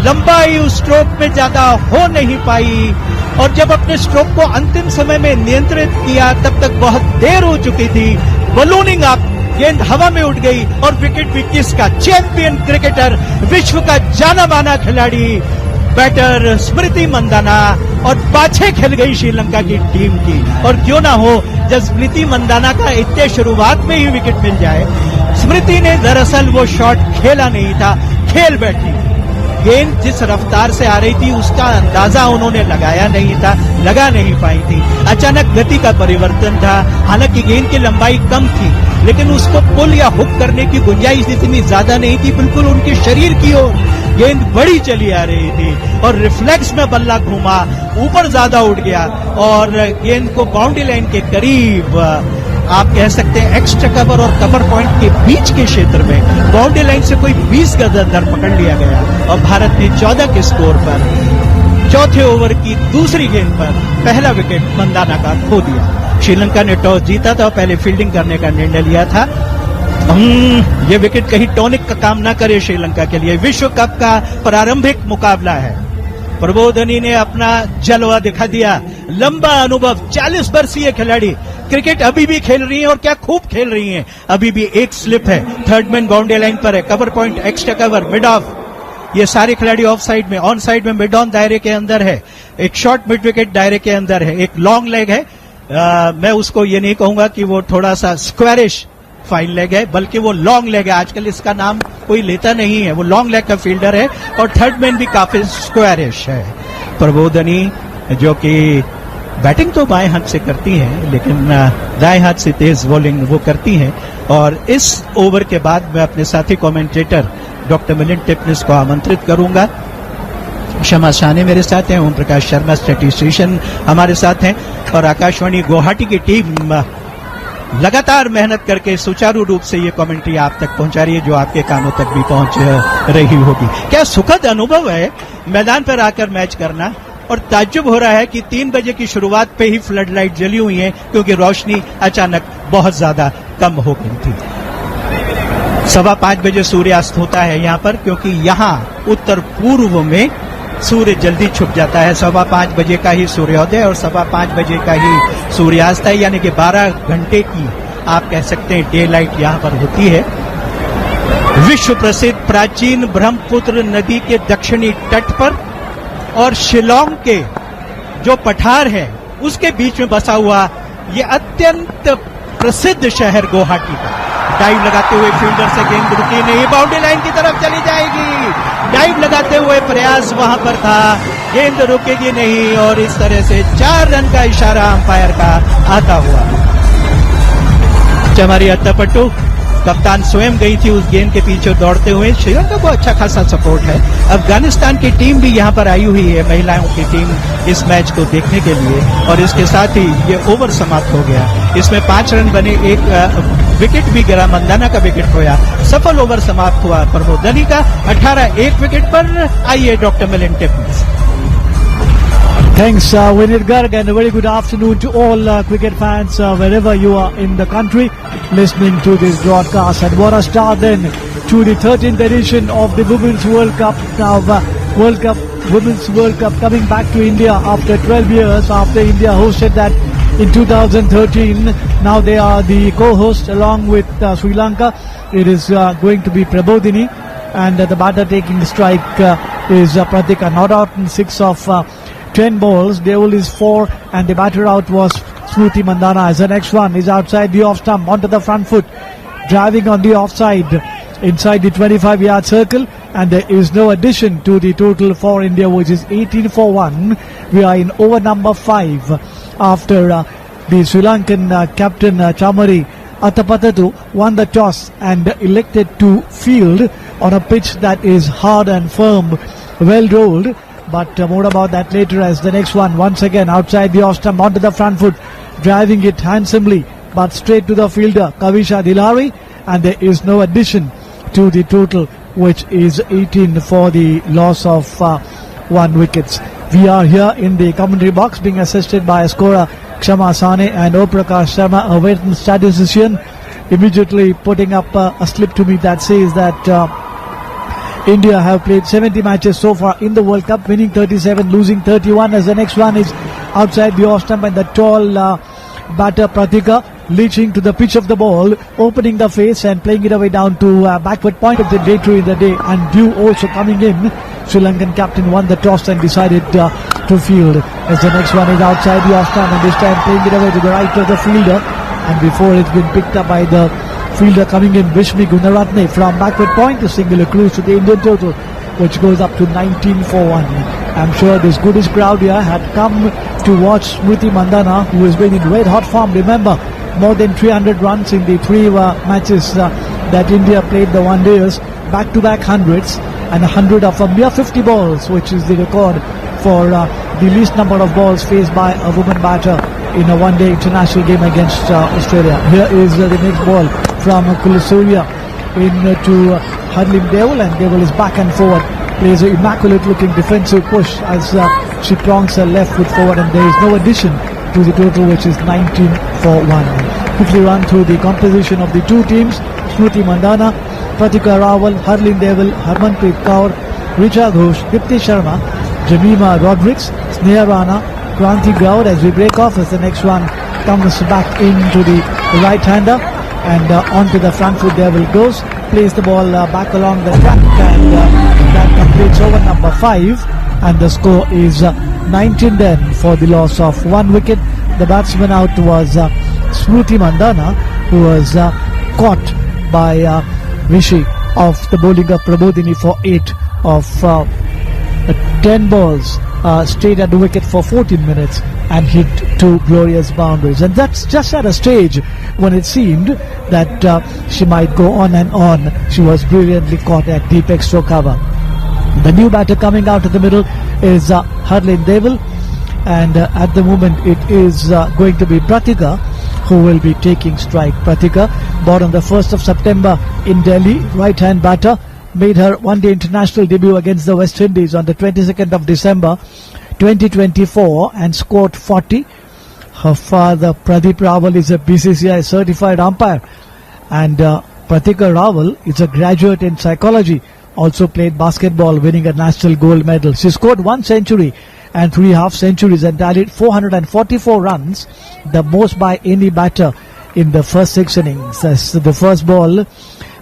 लंबाई उस स्ट्रोक में ज्यादा हो नहीं पाई और जब अपने स्ट्रोक को अंतिम समय में नियंत्रित किया तब तक बहुत देर हो चुकी थी। बलूनिंग अप, गेंद हवा में उठ गई और विकेट भी किसका? चैंपियन क्रिकेटर, विश्व का जाना माना खिलाड़ी बैटर स्मृति मंदाना, और पाछे खेल गई श्रीलंका की टीम की। और क्यों ना हो, जब स्मृति मंदाना का इतने शुरुआत में ही विकेट मिल जाए। स्मृति ने दरअसल वो शॉट खेला नहीं था, खेल बैठी। गेंद जिस रफ्तार से आ रही थी उसका अंदाजा उन्होंने लगाया नहीं था, लगा नहीं पाई थी। अचानक गति का परिवर्तन था। हालांकि गेंद की लंबाई कम थी लेकिन उसको पुल या हुक करने की गुंजाइश इतनी ज्यादा नहीं थी। बिल्कुल उनके शरीर की ओर गेंद बड़ी चली आ रही थी और रिफ्लेक्स में बल्ला घूमा, ऊपर ज्यादा उठ गया और गेंद को बाउंड्री लाइन के करीब, आप कह सकते हैं एक्स्ट्रा कवर और कवर पॉइंट के बीच के क्षेत्र में बाउंड्री लाइन से कोई 20 गज अंदर पकड़ लिया गया और भारत ने 14 के स्कोर पर चौथे ओवर की दूसरी गेंद पर पहला विकेट मंदाना का खो दिया। श्रीलंका ने टॉस जीता था और पहले फील्डिंग करने का निर्णय लिया था। ये विकेट कहीं टॉनिक का काम ना करे श्रीलंका के लिए। विश्व कप का प्रारंभिक मुकाबला है। प्रबोधनी ने अपना जलवा दिखा दिया, लंबा अनुभव, 40 वर्षीय खिलाड़ी क्रिकेट अभी भी खेल रही हैं और क्या खूब खेल रही हैं। अभी भी एक स्लिप है, थर्ड मैन बाउंड्री लाइन पर है, cover point, extra cover, mid of, ये सारे खिलाड़ी ऑफ साइड में, ऑन साइड में, मिड ऑन दायरे के अंदर है, एक शॉर्ट मिड विकेट दायरे के अंदर है, एक लॉन्ग लेग है। मैं उसको ये नहीं कहूंगा कि वो थोड़ा सा स्क्वायरिश फाइन लेग है, बल्कि वो लॉन्ग लेग है। आजकल इसका नाम कोई लेता नहीं है, वो लॉन्ग लेग का फील्डर है और थर्ड मैन भी काफी स्क्वायरिश है। प्रबोधनी जो कि बैटिंग तो बाएं हाथ से करती हैं लेकिन दाएं हाथ से तेज बॉलिंग वो करती हैं। और इस ओवर के बाद मैं अपने साथी कमेंटेटर डॉक्टर मिलिंद टिपनिस को आमंत्रित करूंगा। क्षमा साने मेरे साथ हैं, ओम प्रकाश शर्मा स्टैटिस्टिशियन हमारे साथ हैं और आकाशवाणी गुवाहाटी की टीम लगातार मेहनत करके सुचारू रूप से ये कमेंट्री आप तक पहुंचा रही है जो आपके कानों तक भी पहुंच रही होगी। क्या सुखद अनुभव है मैदान पर आकर मैच करना, और ताज्जुब हो रहा है कि 3 बजे की शुरुआत पे ही फ्लड लाइट जली हुई है क्योंकि रोशनी अचानक बहुत ज्यादा कम हो गई थी। 5:15 बजे सूर्यास्त होता है यहाँ पर, क्योंकि यहाँ उत्तर पूर्व में सूर्य जल्दी छुप जाता है। 5:15 बजे का ही सूर्योदय और 5:15 बजे का ही सूर्यास्त है, यानी कि 12 घंटे की आप कह सकते हैं डे लाइट यहाँ पर होती है। विश्व प्रसिद्ध प्राचीन ब्रह्मपुत्र नदी के दक्षिणी तट पर और शिलांग के जो पठार है उसके बीच में बसा हुआ ये अत्यंत प्रसिद्ध शहर गुवाहाटी का। डाइव लगाते हुए फील्डर से गेंद रुकी नहीं, बाउंड्री लाइन की तरफ चली जाएगी। डाइव लगाते हुए प्रयास वहां पर था, गेंद रुकेगी नहीं और इस तरह से 4 रन का इशारा अंपायर का आता हुआ। हमारी अत्तापट्टू कप्तान स्वयं गई थी उस गेंद के पीछे दौड़ते हुए। श्रीलंका को अच्छा खासा सपोर्ट है। अफगानिस्तान की टीम भी यहाँ पर आई हुई है, महिलाओं की टीम, इस मैच को देखने के लिए। और इसके साथ ही ये ओवर समाप्त हो गया। इसमें 5 रन बने, एक विकेट भी गिरा, मंदाना का विकेट खोया। सफल ओवर समाप्त हुआ प्रबोधनी का 18 एक विकेट पर। आइए doctor Milind Tipnis. Thanks, Vinit Garg, and a very good afternoon to all cricket fans wherever you are in the country listening to this broadcast. And what a start then to the 13th edition of the Women's World Cup. Now, Women's World Cup coming back to India after 12 years after India hosted that in 2013. Now they are the co-host along with Sri Lanka. It is going to be Prabodhini, and the batter taking the strike is Pratika. Not out in 6 of 10 balls. Deol is 4 and the batter out was Smriti Mandhana. As the next one is outside the off stump onto the front foot, driving on the offside inside the 25-yard circle, and there is no addition to the total for India, which is 18 for 1. We are in over number 5 after the Sri Lankan captain Chamari Atapattu won the toss and elected to field on a pitch that is hard and firm, well rolled. But more about that later, as the next one once again outside the off stump onto the front foot, driving it handsomely but straight to the fielder Kavisha Dilari, and there is no addition to the total, which is 18 for the loss of 1 wicket. We are here in the commentary box being assisted by scorer Kshama Sane and Om Prakash Sharma, a veteran statistician, immediately putting up a slip to me that says that India have played 70 matches so far in the World Cup, winning 37, losing 31, as the next one is outside the off stump, and the tall batter Pratika reaching to the pitch of the ball, opening the face and playing it away down to backward point of the day two in the day, and Dew also coming in. Sri Lankan captain won the toss and decided to field, as the next one is outside the off stump, and this time playing it away to the right of the fielder, and before it's been picked up by the fielder coming in, Vishmi Gunaratne from backward point, a single cruise to the Indian total, which goes up to 19 for 1. I'm sure this goodish crowd here had come to watch Smriti Mandhana, who has been in red hot form. Remember, more than 300 runs in the three matches that India played, the one days, back-to-back hundreds, and 100 of a mere 50 balls, which is the record for the least number of balls faced by a woman batter in a one-day international game against Australia. Here is the next ball from Kulasurya to Harleen Deval, and Deval is back and forward, plays an immaculate-looking defensive push as she prongs her left foot forward, and there is no addition to the total, which is 19 for 1. Quickly run through the composition of the two teams. Smriti Mandhana, Pratika Rawal, Harleen Deval, Harmanpreet Kaur, Richa Ghosh, Dipti Sharma, Jemima Rodrigues, Sneha Rana, Kranti Gaur, as we break off, as the next one comes back into the right-hander, and onto the front foot Deval goes, plays the ball back along the track, and that completes over number 5, and the score is 19 then for the loss of 1 wicket. The batsman out was Smriti Mandhana, who was caught by Rishi of the bowling of Prabodhini for 8 of 10 balls straight at the wicket for 14 minutes and hit 2 glorious boundaries. And that's just at a stage when it seemed that she might go on and on. She was brilliantly caught at deep extra cover. The new batter coming out of the middle is Harleen Deval, and at the moment it is going to be Pratika who will be taking strike. Pratika, born on the 1st of September in Delhi, right-hand batter, made her one-day international debut against the West Indies on the 22nd of December 2024 and scored 40. Her father, Pradeep Rawal, is a BCCI certified umpire, and Pratika Rawal is a graduate in psychology, also played basketball, winning a national gold medal. She scored 1 century and 3 half centuries and tallied 444 runs, the most by any batter in the first 6 innings. As the first ball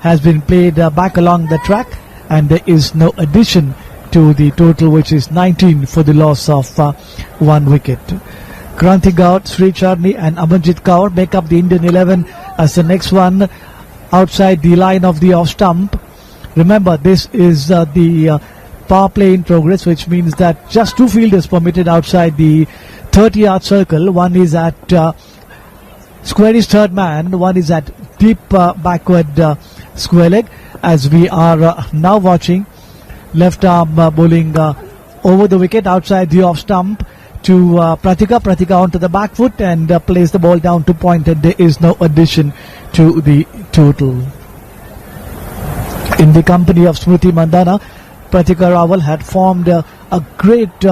has been played back along the track, and there is no addition to the total, which is 19 for the loss of 1 wicket. Kranti Gaur, Sri Charni and Amanjit Kaur make up the Indian 11 as the next one outside the line of the off stump. Remember, this is the power play in progress, which means that just 2 fielders permitted outside the 30-yard circle. One is at square third man, one is at deep backward square leg, as we are now watching left arm bowling over the wicket outside the off stump to Pratika onto the back foot and plays the ball down to point, and there is no addition to the total. In the company of Smriti Mandhana, Pratika Rawal had formed a great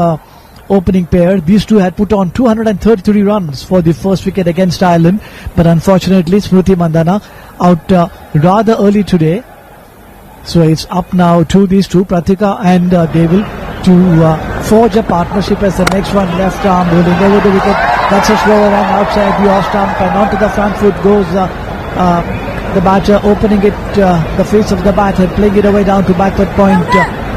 opening pair. These two had put on 233 runs for the first wicket against Ireland, but unfortunately Smriti Mandhana out rather early today. So it's up now to these two, Pratika and Deval, to forge a partnership as the next one left arm bowling over the wicket. That's a slower run outside the off stump, and onto the front foot goes the batter, opening it the face of the bat and playing it away down to backward point,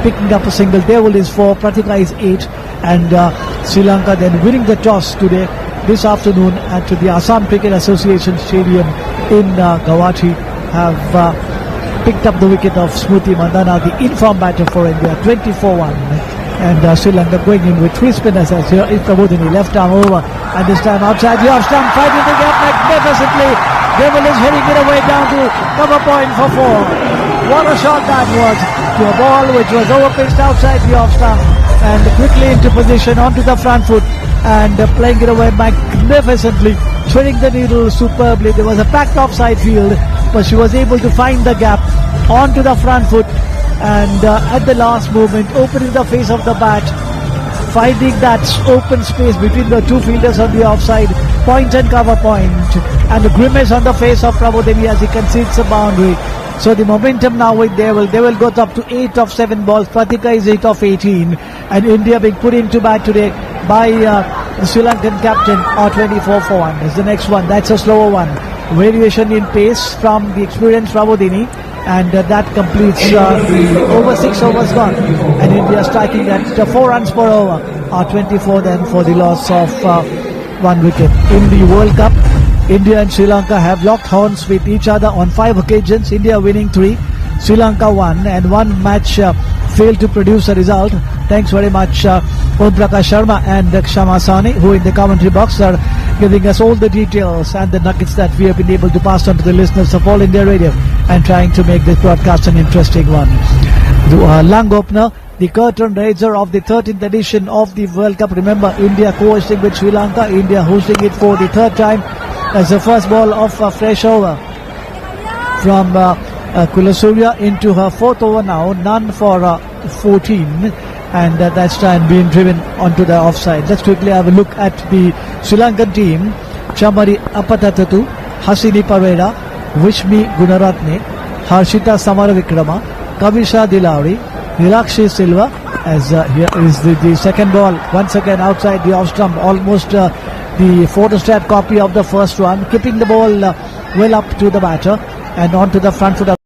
picking up a single. Deval is 4, Pratika is 8, and Sri Lanka then winning the toss today, this afternoon at the Assam Cricket Association Stadium in Guwahati, have picked up the wicket of Smriti Mandhana, the informed batter for India, 24-1. And Sri Lanka going in with 3 spinners, as here is Prabodhini, left arm over, and this time outside the off stump, fighting the gap magnificently. Deval is heading it away down to cover point for 4. What a shot that was, to a ball which was overpitched outside the off stump, and quickly into position onto the front foot and playing it away magnificently, threading the needle superbly. There was a packed offside field, but she was able to find the gap onto the front foot, and at the last moment opening the face of the bat, finding that open space between the 2 fielders on the offside, point and cover point, and the grimace on the face of Prabodhini as he concedes a boundary. So the momentum now with they will go up to 8 of 7 balls. Pratika is 8 of 18, and India being put into bat today by the Sri Lankan captain. 24 for 1 is the next one. That's a slower one. Variation in pace from the experienced Ravodini, and that completes the over 6 overs gone, and India striking at 4 runs per over. 24 then for the loss of 1 wicket. In the World Cup, India and Sri Lanka have locked horns with each other on 5 occasions. India winning 3, Sri Lanka 1, and one match failed to produce a result. Thanks very much Om Prakash Sharma and Kshama Sani, who in the commentary box are giving us all the details and the nuggets that we have been able to pass on to the listeners of All India Radio, and trying to make this broadcast an interesting one. The lung opener, the curtain raiser of the 13th edition of the World Cup. Remember, India co-hosting with Sri Lanka, India hosting it for the 3rd time, as the first ball of a fresh over from Kulasurya into her 4th over now, none for 14, and that's time being driven onto the offside. Let's quickly have a look at the Sri Lankan team. Chamari Apatatatu, Hasini Parera, Vishmi Gunaratne, Harshita Samaravikrama, Kavisha Dilauri, Nilakshi Silva, as here is the second ball, once again outside the off stump, almost the photostat copy of the first one, keeping the ball well up to the batter and onto the front foot of